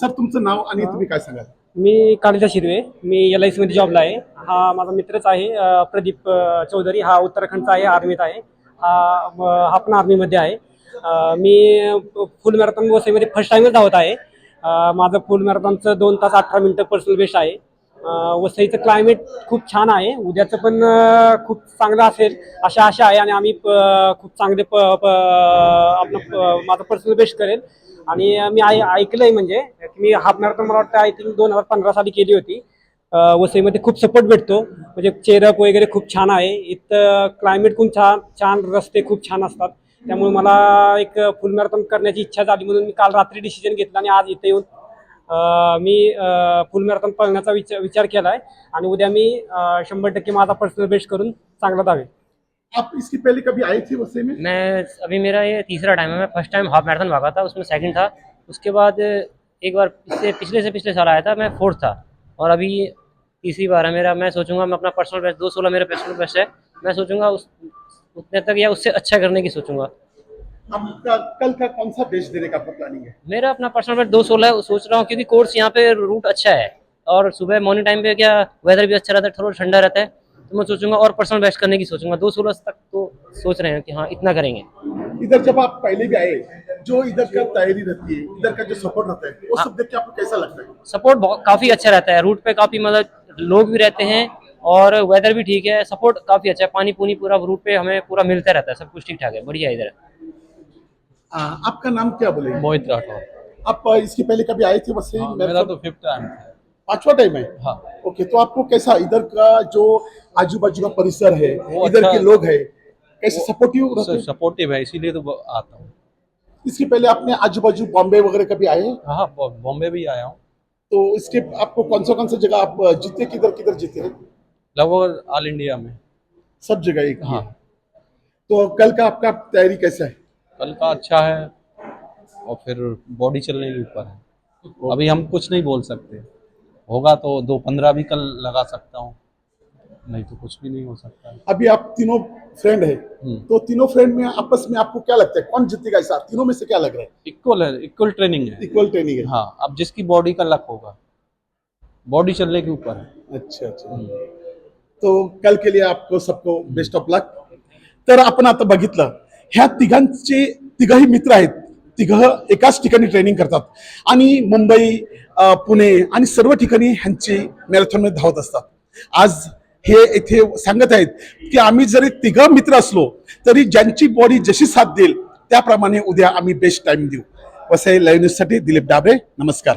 Sir तुमचं नाव आणि तुम्ही काय सांगाल? मी कालिदास शिर्वे, मी LIC मध्ये जॉबला आहे. हा माझा मित्रच आहे प्रदीप चौधरी. हा उत्तराखंडचा आहे, आर्मीत आहे. हा पण आर्मीमध्ये आहे. मी फुल मॅरेथॉन वसईमध्ये फर्स्ट टाइमच धावत आहे. माझं फुल मॅरेथॉनचं 2 तास 18 मिनिटं पर्सनल बेस्ट आहे. वसईचं क्लायमेट खूप छान आहे. उद्याचं पण खूप चांगलं असेल अशा आशा आहे आणि आम्ही खूप चांगले माझं पर्सनल बेस्ट करेल. आणि मी ऐकलंय म्हणजे मी हाफ मॅरेथॉन मला वाटतं आय थिंक 2015 साली केली होती. वसईमध्ये खूप सपोर्ट भेटतो, म्हणजे चेहरप वगैरे खूप छान आहे. इथं क्लायमेट खूप छान छान, रस्ते खूप छान असतात. त्यामुळे मला एक फुल मॅरेथॉन करण्याची इच्छा झाली म्हणून मी काल रात्री डिसिजन घेतला आणि आज इथे येऊन मी फुल मॅरेथॉन पळण्याचा विचार केला आहे. आणि उद्या मी 100% माझा पर्सनल बेस्ट करून चांगला धावेन. आप इसके पहले कभी आए थे वसई में? मैं अभी मेरा ये तीसरा टाइम है। मैं फर्स्ट टाइम हाफ मैराथन भागा था, उसमें सेकंड था। उसके बाद एक बार इससे पिछले साल आया था, मैं फोर्थ था। और अभी तीसरी बार है मेरा। मैं सोचूंगा मैं अपना पर्सनल बेस्ट 2:16 मेरा पर्सनल बेस्ट है। मैं सोचूंगा उतने तक या उससे अच्छा करने की सोचूंगा। आपका कल का कौन सा बेच देने का आपका प्लानिंग है? मेरा अपना पर्सनल बेस्ट 2:16 सोच रहा हूँ, क्योंकि कोर्स यहाँ पे रूट अच्छा है और सुबह मॉर्निंग टाइम पे क्या वेदर भी अच्छा रहता है, थोड़ा ठंडा रहता है, तो मैं सोचूंगा और पर्सनल बेस्ट करने की सोचूंगा। 2:16 तक तो सोच रहे हैं कि हाँ इतना करेंगे। इधर जब आप पहले भी आए, जो इधर का तैयारी रहती है, इधर का जो सपोर्ट रहता है, वो सब देख के आपको कैसा लगता है? सपोर्ट काफी अच्छा रहता है रूट पे, काफी मतलब लोग भी रहते हैं और वेदर भी ठीक है। सपोर्ट काफी अच्छा है, पानी पूनी पूरा रूट पे हमें पूरा मिलता रहता है, सब कुछ ठीक ठाक है, बढ़िया है इधर। आपका नाम क्या बोले? मोहित राठौर। आप इसके पहले कभी आए थे वसई? हाँ, मेरा तो 5th टाइम है। 5वां टाइम है? हाँ, ओके, तो आपको कैसा इधर का जो आजू बाजू का परिसर है, वो इधर अच्छा के लोग है, कैसे सपोर्टिव रहते हैं? सपोर्टिव है, इसीलिए तो आता हूँ। इसके पहले आपने आजू बाजू बॉम्बे वगैरह कभी आए हैं? हाँ, बॉम्बे भी आया हूँ। तो इसके आपको कौन सा जगह आप जीते, किधर किधर जीते हैं? लगभग ऑल इंडिया में। सब जगह एक ही हाँ, है। तो कल का आपका तैयारी कैसा है? कल का अच्छा है और फिर बॉडी चलने के ऊपर है। अभी हम कुछ नहीं बोल सकते, होगा तो 2:15 भी कल लगा सकता हूँ, नहीं तो कुछ भी नहीं हो सकता है। अभी आप तीनों फ्रेंड है, तो तीनों फ्रेंड में आपस में आपको क्या लगता है, कौन जीतेगा? ऐसा तीनों में से क्या लग रहा है? इक्वल है, इक्वल ट्रेनिंग है। इक्वल ट्रेनिंग है। हाँ, अब जिसकी बॉडी का लक होगा, बॉडी चलने के ऊपर है। अच्छा अच्छा, तो कल के लिए आपको सबको बेस्ट ऑफ लक. तर आपण आता बघितलं ह्या तिघही मित्र आहेत. तिघ एकाच ठिकाणी ट्रेनिंग करतात आणि मुंबई, पुणे आणि सर्व ठिकाणी ह्यांची मॅरेथॉन मध्ये धावत असतात. आज हे इथे सांगत आहेत की आम्ही जरी तिघ मित्र असलो तरी ज्यांची बॉडी जशी साथ देईल त्याप्रमाणे उद्या आम्ही बेस्ट टाइम देऊ. वसई लाईव्ह न्यूज साठी दिलीप डाबरे, नमस्कार.